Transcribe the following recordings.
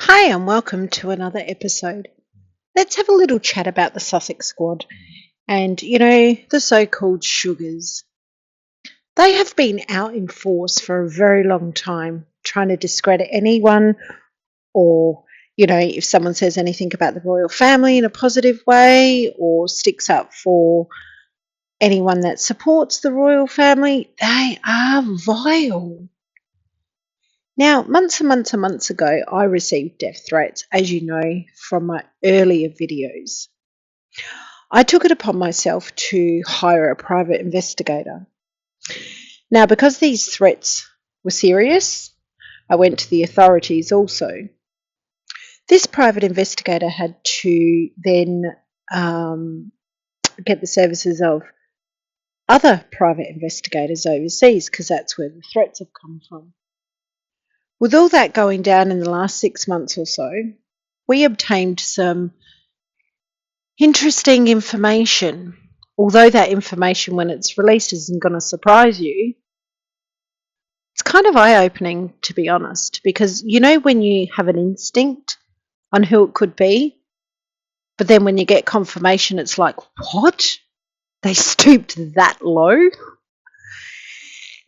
Hi, and welcome to another episode. Let's have a little chat about the Sussex squad and, the so called sugars. They have been out in force for a very long time, trying to discredit anyone or, if someone says anything about the royal family in a positive way or sticks up for anyone that supports the royal family, they are vile. Now, months and months and months ago, I received death threats, as you know from my earlier videos. I took it upon myself to hire a private investigator. Now, because these threats were serious, I went to the authorities also. This private investigator had to then get the services of other private investigators overseas because that's where the threats have come from. With all that going down in the last 6 months or so, we obtained some interesting information. Although that information, when it's released, isn't going to surprise you, it's kind of eye-opening, to be honest, because when you have an instinct on who it could be, but then when you get confirmation, it's like, what? They stooped that low?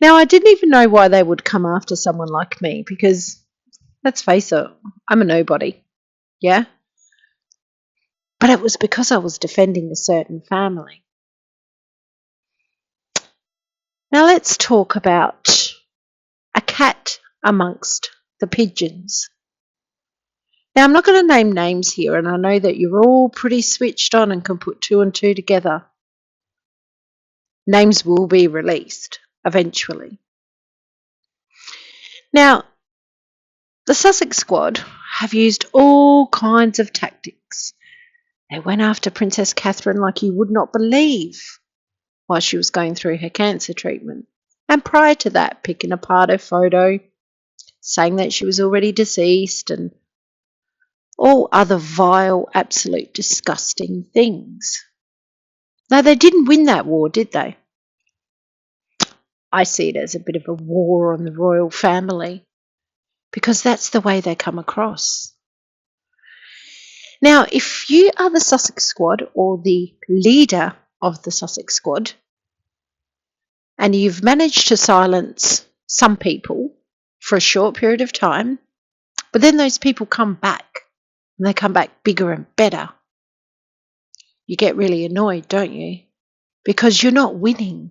Now, I didn't even know why they would come after someone like me because, let's face it, I'm a nobody, yeah? But it was because I was defending a certain family. Now let's talk about a cat amongst the pigeons. Now I'm not going to name names here, and I know that you're all pretty switched on and can put two and two together. Names will be released eventually. Now, the Sussex squad have used all kinds of tactics. They went after Princess Catherine like you would not believe while she was going through her cancer treatment. And prior to that, picking apart her photo, saying that she was already deceased, and all other vile, absolute disgusting things. Now, they didn't win that war, did they? I see it as a bit of a war on the royal family because that's the way they come across. Now, if you are the Sussex squad or the leader of the Sussex squad and you've managed to silence some people for a short period of time, but then those people come back and they come back bigger and better, you get really annoyed, don't you? Because you're not winning.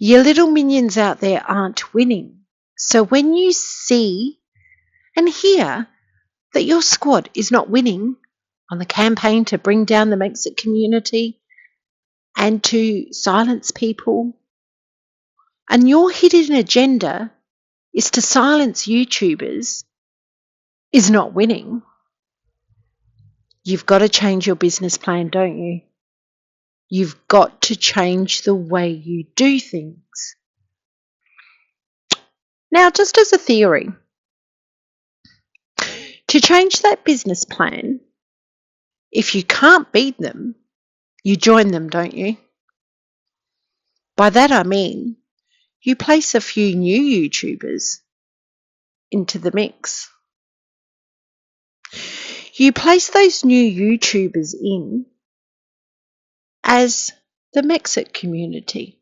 Your little minions out there aren't winning. So when you see and hear that your squad is not winning on the campaign to bring down the Brexit community and to silence people, and your hidden agenda is to silence YouTubers, is not winning, you've got to change your business plan, don't you? You've got to change the way you do things. Now, just as a theory, to change that business plan, if you can't beat them, you join them, don't you? By that I mean, you place a few new YouTubers into the mix. You place those new YouTubers in as the Brexit community.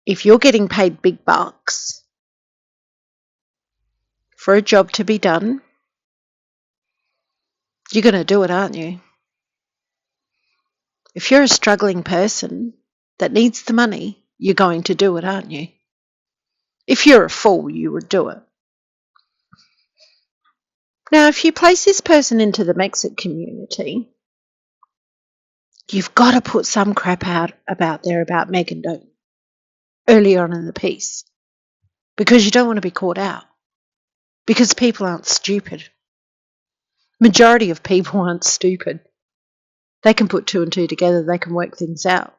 If you're getting paid big bucks for a job to be done, you're going to do it, aren't you? If you're a struggling person that needs the money, you're going to do it, aren't you? If you're a fool, you would do it. Now, if you place this person into the Brexit community, you've got to put some crap out about there about Meghan, don't you? Earlier on in the piece, because you don't want to be caught out, because people aren't stupid. Majority of people aren't stupid. They can put two and two together, they can work things out.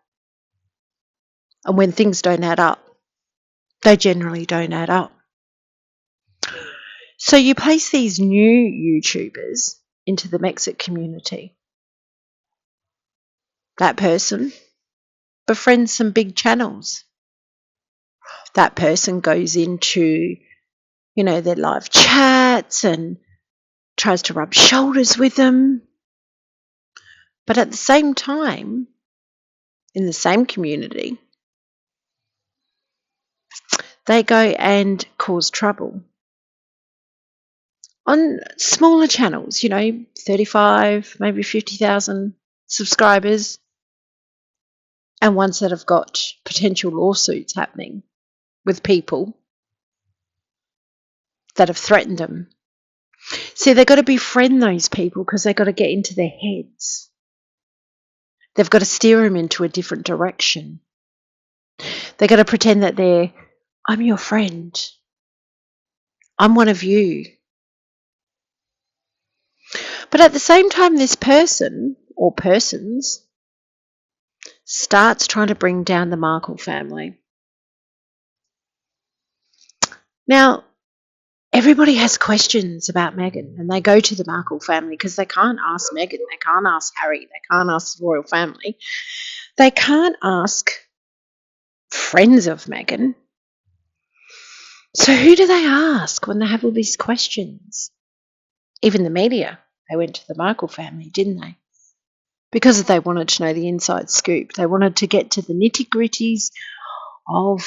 And when things don't add up, they generally don't add up. So you place these new YouTubers into the Brexit community. That person befriends some big channels. That person goes into their live chats and tries to rub shoulders with them. But at the same time, in the same community, they go and cause trouble on smaller channels, 35, maybe 50,000 subscribers, and ones that have got potential lawsuits happening with people that have threatened them. See, they've got to befriend those people because they've got to get into their heads. They've got to steer them into a different direction. They've got to pretend that I'm your friend. I'm one of you. But at the same time, this person or persons starts trying to bring down the Markle family. Now, everybody has questions about Meghan, and they go to the Markle family because they can't ask Meghan, they can't ask Harry, they can't ask the royal family. They can't ask friends of Meghan. So who do they ask when they have all these questions? Even the media, they went to the Markle family, didn't they? Because they wanted to know the inside scoop. They wanted to get to the nitty-gritties of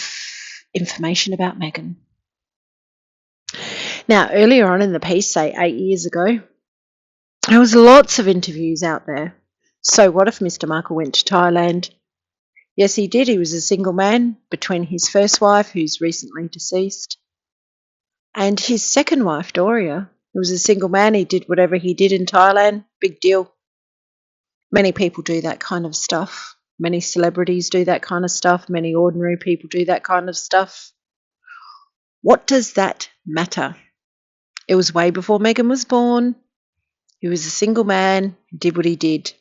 information about Meghan. Now, earlier on in the piece, say 8 years ago, there was lots of interviews out there. So what if Mr. Markle went to Thailand? Yes, he did. He was a single man between his first wife, who's recently deceased, and his second wife, Doria. He was a single man. He did whatever he did in Thailand. Big deal. Many people do that kind of stuff. Many celebrities do that kind of stuff. Many ordinary people do that kind of stuff. What does that matter? It was way before Meghan was born. He was a single man. He did what he did.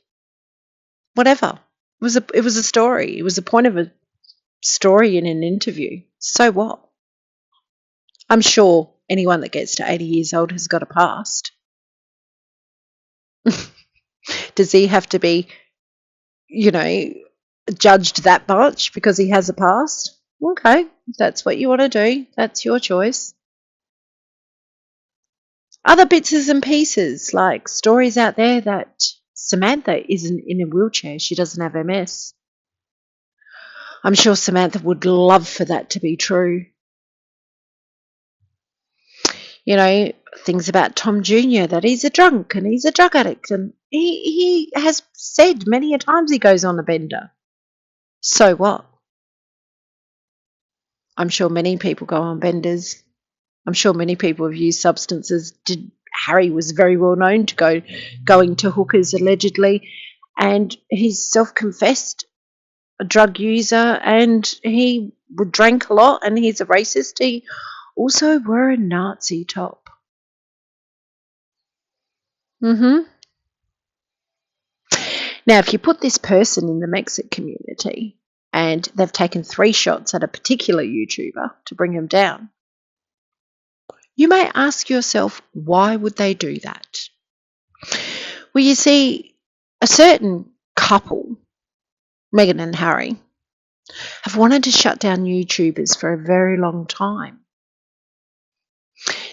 Whatever. It was a story. It was the point of a story in an interview. So what? I'm sure anyone that gets to 80 years old has got a past. Does he have to be, judged that much because he has a past? Okay, if that's what you want to do, that's your choice. Other bits and pieces, like stories out there that Samantha isn't in a wheelchair, she doesn't have MS. I'm sure Samantha would love for that to be true. Things about Tom Jr., that he's a drunk and he's a drug addict, and he has said many a times he goes on a bender. So what? I'm sure many people go on benders. I'm sure many people have used substances. Harry was very well known to going to hookers allegedly, and he's self-confessed a drug user, and he drank a lot, and he's a racist. He also wore a Nazi top. Now, if you put this person in the Mexican community and they've taken 3 shots at a particular YouTuber to bring him down, you may ask yourself, why would they do that? Well, you see, a certain couple, Meghan and Harry, have wanted to shut down YouTubers for a very long time.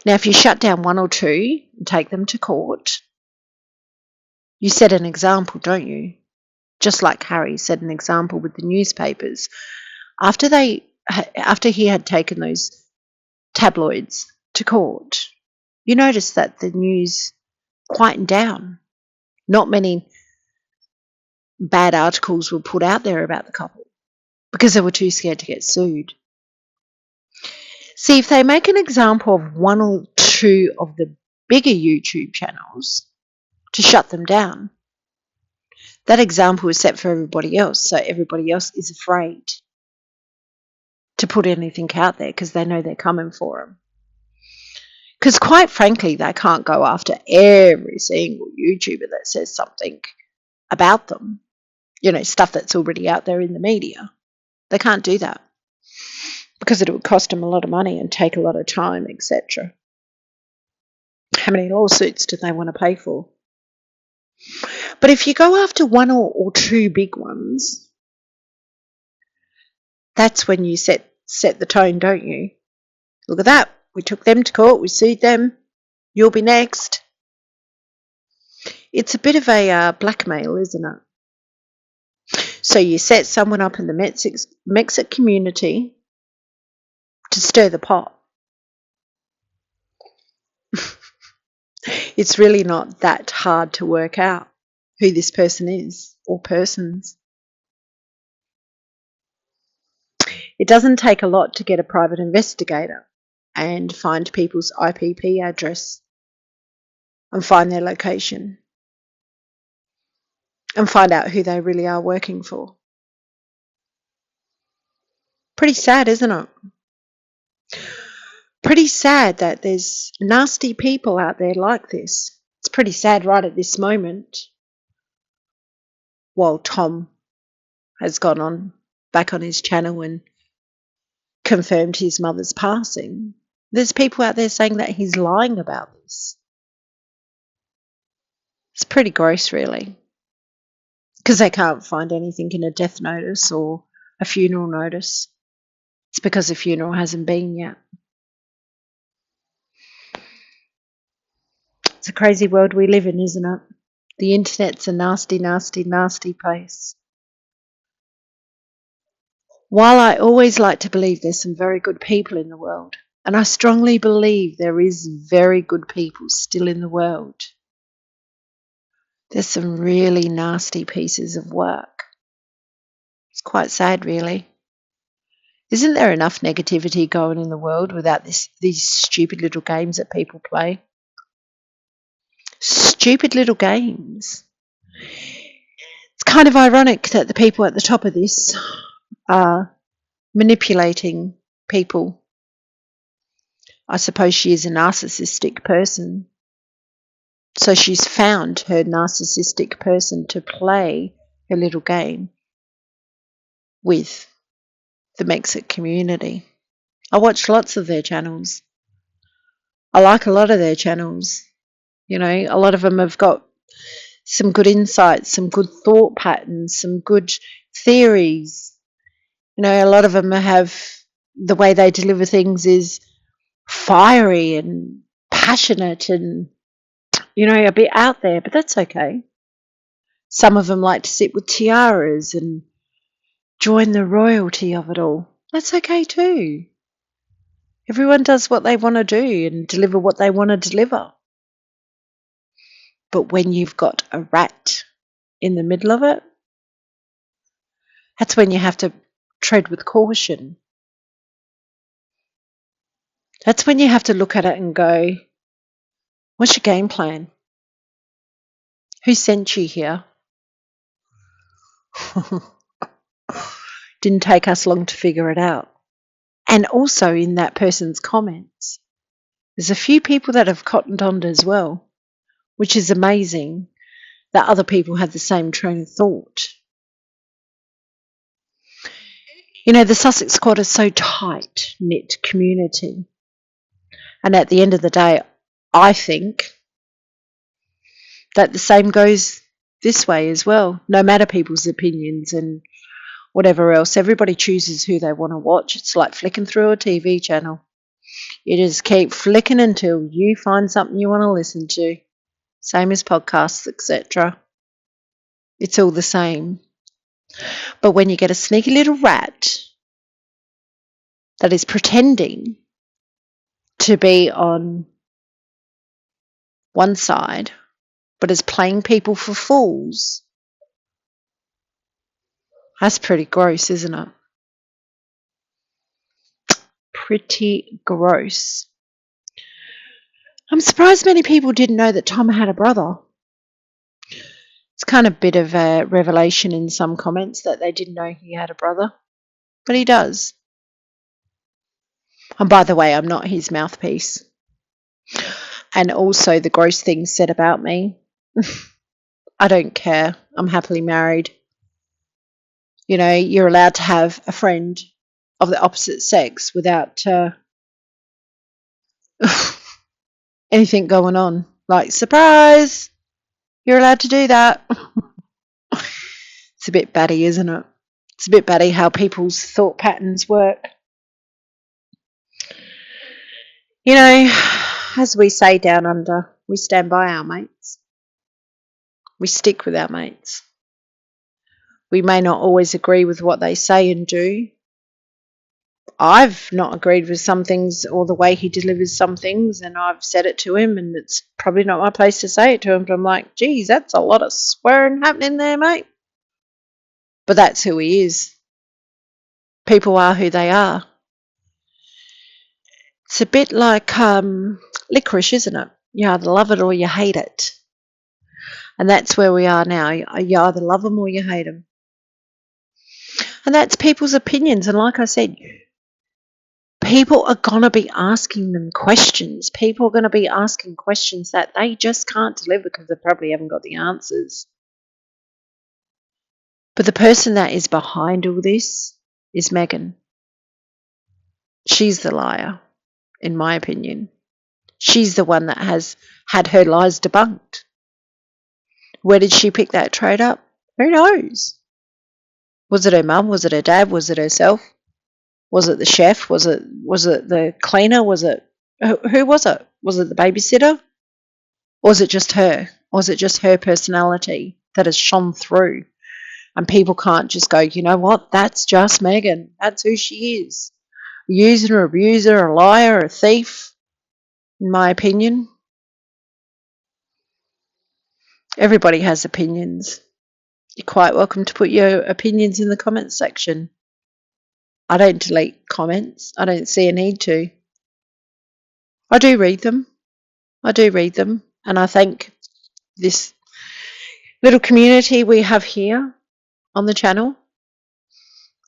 Now, if you shut down 1 or 2 and take them to court, you set an example, don't you? Just like Harry set an example with the newspapers. After he had taken those tabloids to court, you notice that the news quietened down. Not many bad articles were put out there about the couple because they were too scared to get sued. See, if they make an example of 1 or 2 of the bigger YouTube channels to shut them down, that example is set for everybody else, so everybody else is afraid to put anything out there because they know they're coming for them. Because quite frankly, they can't go after every single YouTuber that says something about them, stuff that's already out there in the media. They can't do that because it would cost them a lot of money and take a lot of time, etc. How many lawsuits do they want to pay for? But if you go after 1 or 2 big ones, that's when you set the tone, don't you? Look at that. We took them to court. We sued them. You'll be next. It's a bit of a blackmail, isn't it? So you set someone up in the Mexican community to stir the pot. It's really not that hard to work out who this person is or persons. It doesn't take a lot to get a private investigator and find people's IPP address and find their location and find out who they really are working for. Pretty sad, isn't it? Pretty sad that there's nasty people out there like this. It's pretty sad right at this moment. While Tom has gone on back on his channel and confirmed his mother's passing, there's people out there saying that he's lying about this. It's pretty gross, really, because they can't find anything in a death notice or a funeral notice. It's because the funeral hasn't been yet. It's a crazy world we live in, isn't it? The internet's a nasty, nasty, nasty place. While I always like to believe there's some very good people in the world, and I strongly believe there is very good people still in the world, there's some really nasty pieces of work. It's quite sad, really. Isn't there enough negativity going in the world without these stupid little games that people play? Stupid little games. It's kind of ironic that the people at the top of this are manipulating people. I suppose she is a narcissistic person. So she's found her narcissistic person to play her little game with the Mexican community. I watch lots of their channels. I like a lot of their channels. You know, a lot of them have got some good insights, some good thought patterns, some good theories. You know, a lot of them have, the way they deliver things is fiery and passionate and, you know, a bit out there, but that's okay. Some of them like to sit with tiaras and join the royalty of it all. That's okay too. Everyone does what they want to do and deliver what they want to deliver. But when you've got a rat in the middle of it, that's when you have to tread with caution. That's when you have to look at it and go, what's your game plan? Who sent you here? Didn't take us long to figure it out. And also in that person's comments, there's a few people that have cottoned on as well, which is amazing that other people have the same train of thought. You know, the Sussex squad is so tight-knit community. And at the end of the day, I think that the same goes this way as well. No matter people's opinions and whatever else, everybody chooses who they want to watch. It's like flicking through a TV channel. You just keep flicking until you find something you want to listen to. Same as podcasts, etc. It's all the same. But when you get a sneaky little rat that is pretending to be on one side, but is playing people for fools, that's pretty gross, isn't it? Pretty gross. I'm surprised many people didn't know that Tom had a brother. It's kind of a bit of a revelation in some comments that they didn't know he had a brother, but he does. And by the way, I'm not his mouthpiece. And also the gross things said about me, I don't care. I'm happily married. You know, you're allowed to have a friend of the opposite sex without anything going on. Like, surprise! You're allowed to do that. It's a bit batty, isn't it? It's a bit batty how people's thought patterns work. You know, as we say down under, we stand by our mates. We stick with our mates. We may not always agree with what they say and do. I've not agreed with some things or the way he delivers some things, and I've said it to him, and it's probably not my place to say it to him, but I'm like, geez, that's a lot of swearing happening there, mate. But that's who he is. People are who they are. It's a bit like licorice, isn't it? You either love it or you hate it. And that's where we are now. You either love them or you hate them. And that's people's opinions. And like I said, people are going to be asking them questions. People are going to be asking questions that they just can't deliver because they probably haven't got the answers. But the person that is behind all this is Meghan. She's the liar, in my opinion. She's the one that has had her lies debunked. Where did she pick that trade up? Who knows? Was it her mum? Was it her dad? Was it herself? Was it the chef? Was it the cleaner? Was it who was it? Was it the babysitter? Or was it just her? Or was it just her personality that has shone through? And people can't just go, you know what? That's just Meghan. That's who she is. A user, abuser, a liar, a thief, in my opinion. Everybody has opinions. You're quite welcome to put your opinions in the comments section. I don't delete comments. I don't see a need to. I do read them. And I thank this little community we have here on the channel.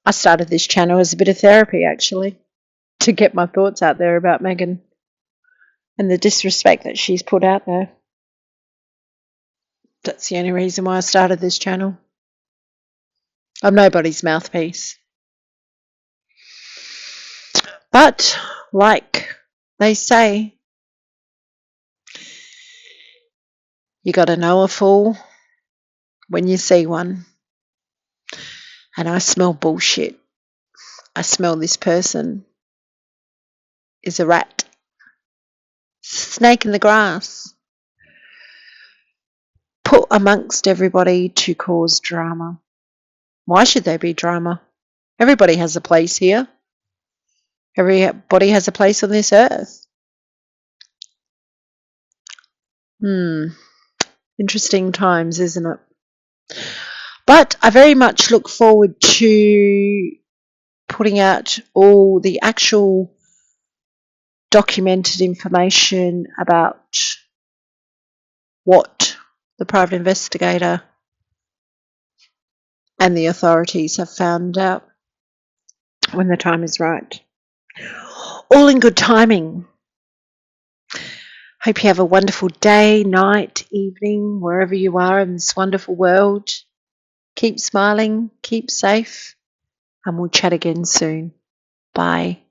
I started this channel as a bit of therapy, actually, to get my thoughts out there about Meghan and the disrespect that she's put out there. That's the only reason why I started this channel. I'm nobody's mouthpiece. But, like they say, you got to know a fool when you see one. And I smell bullshit. I smell this person is a rat. Snake in the grass. Put amongst everybody to cause drama. Why should there be drama? Everybody has a place here. Everybody has a place on this earth. Interesting times, isn't it? But I very much look forward to putting out all the actual documented information about what the private investigator and the authorities have found out when the time is right. All in good timing. Hope you have a wonderful day, night, evening, wherever you are in this wonderful world. Keep smiling, keep safe, and we'll chat again soon. Bye.